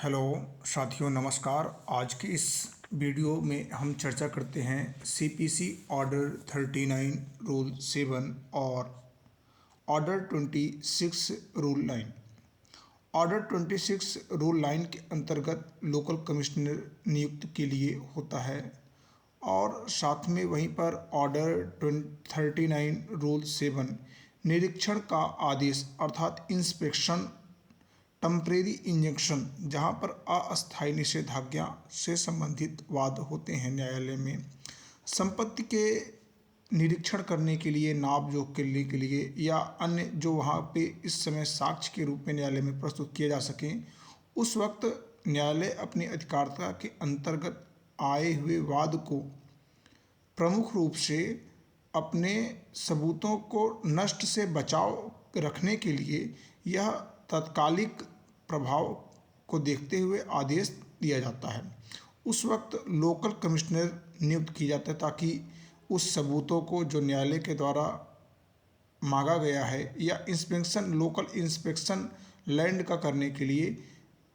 Hello साथियों, नमस्कार। आज की इस वीडियो में हम चर्चा करते हैं सीपीसी ऑर्डर 39 रूल 7 और ऑर्डर 26 रूल 9। ऑर्डर 26 रूल 9 के अंतर्गत लोकल कमिश्नर नियुक्त के लिए होता है और साथ में वहीं पर ऑर्डर 39 रूल 7 निरीक्षण का आदेश अर्थात इंस्पेक्शन टेम्परेरी इंजंक्शन, जहां पर अस्थायी निषेधाज्ञा से संबंधित वाद होते हैं न्यायालय में, संपत्ति के निरीक्षण करने के लिए, नाप जोख करने के लिए या अन्य जो वहां पे इस समय साक्ष्य के रूप में न्यायालय में प्रस्तुत किए जा सकें, उस वक्त न्यायालय अपनी अधिकारिता के अंतर्गत आए हुए वाद को प्रमुख रूप से अपने सबूतों को नष्ट से बचाव रखने के लिए यह तत्कालिक प्रभाव को देखते हुए आदेश दिया जाता है। उस वक्त लोकल कमिश्नर नियुक्त किया जाता है ताकि उस सबूतों को जो न्यायालय के द्वारा मांगा गया है या इंस्पेक्शन, लोकल इंस्पेक्शन लैंड का करने के लिए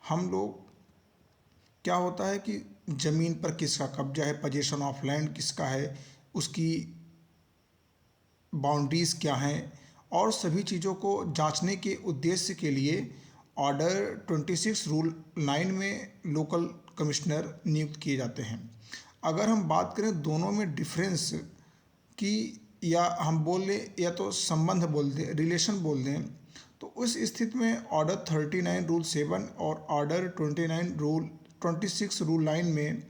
हम लोग, क्या होता है कि ज़मीन पर किसका कब्जा है, पोजीशन ऑफ लैंड किसका है, उसकी बाउंड्रीज़ क्या हैं, और सभी चीज़ों को जांचने के उद्देश्य के लिए ऑर्डर 26 रूल 9 में लोकल कमिश्नर नियुक्त किए जाते हैं। अगर हम बात करें दोनों में डिफरेंस की, या हम बोल लें या तो संबंध बोल दें, रिलेशन बोल दें, तो उस स्थिति में ऑर्डर 39 रूल 7 और ऑर्डर 26 रूल 9 में,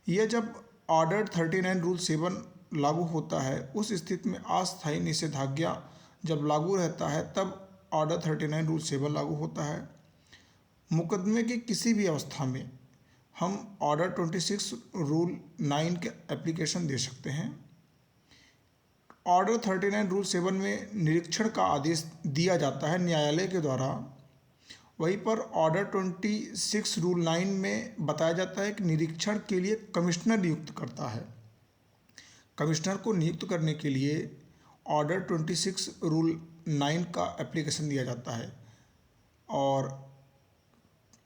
यह जब ऑर्डर 39 रूल 7 लागू होता है उस स्थिति में अस्थायी निषेधाज्ञा जब लागू रहता है तब ऑर्डर 39 रूल 7 लागू होता है। मुकदमे की किसी भी अवस्था में हम ऑर्डर 26 रूल 9 के एप्लीकेशन दे सकते हैं। ऑर्डर 39 रूल 7 में निरीक्षण का आदेश दिया जाता है न्यायालय के द्वारा। वहीं पर ऑर्डर 26 रूल 9 में बताया जाता है कि निरीक्षण के लिए कमिश्नर नियुक्त करता है। कमिश्नर को नियुक्त करने के लिए ऑर्डर 26 रूल 9 का एप्लीकेशन दिया जाता है और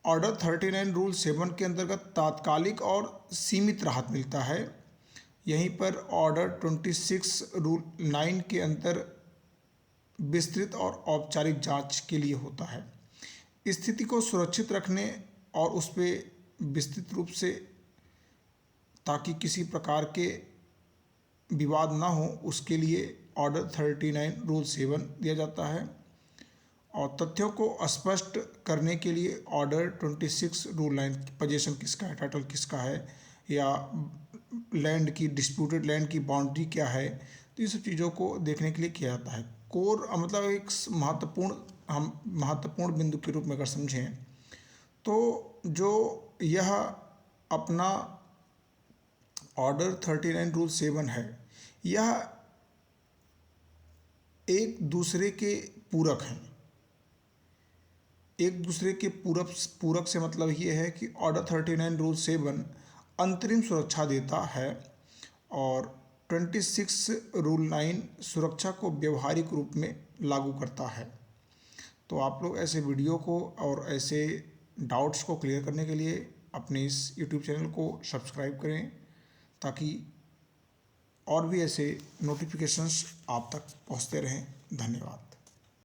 ऑर्डर 39 रूल 7 के अंतर्गत तात्कालिक और सीमित राहत मिलता है। यहीं पर ऑर्डर 26 रूल 9 के अंतर विस्तृत और औपचारिक जांच के लिए होता है। स्थिति को सुरक्षित रखने और उस पर विस्तृत रूप से, ताकि किसी प्रकार के विवाद ना हो, उसके लिए ऑर्डर 39 रूल 7 दिया जाता है। और तथ्यों को स्पष्ट करने के लिए ऑर्डर 26 रूल 9, पोजीशन किसका है, टाइटल किसका है, या लैंड की, डिस्प्यूटेड लैंड की बाउंड्री क्या है, तो ये सब चीज़ों को देखने के लिए किया जाता है। कोर मतलब एक महत्वपूर्ण बिंदु के रूप में अगर समझें तो जो यह अपना ऑर्डर 39 रूल 7 है, यह एक दूसरे के पूरक हैं। एक दूसरे के पूरक से मतलब ये है कि ऑर्डर 39 रूल 7 अंतरिम सुरक्षा देता है और 26 रूल 9 सुरक्षा को व्यवहारिक रूप में लागू करता है। तो आप लोग ऐसे वीडियो को और ऐसे डाउट्स को क्लियर करने के लिए अपने इस यूट्यूब चैनल को सब्सक्राइब करें, ताकि और भी ऐसे नोटिफिकेशंस आप तक पहुंचते रहें। धन्यवाद।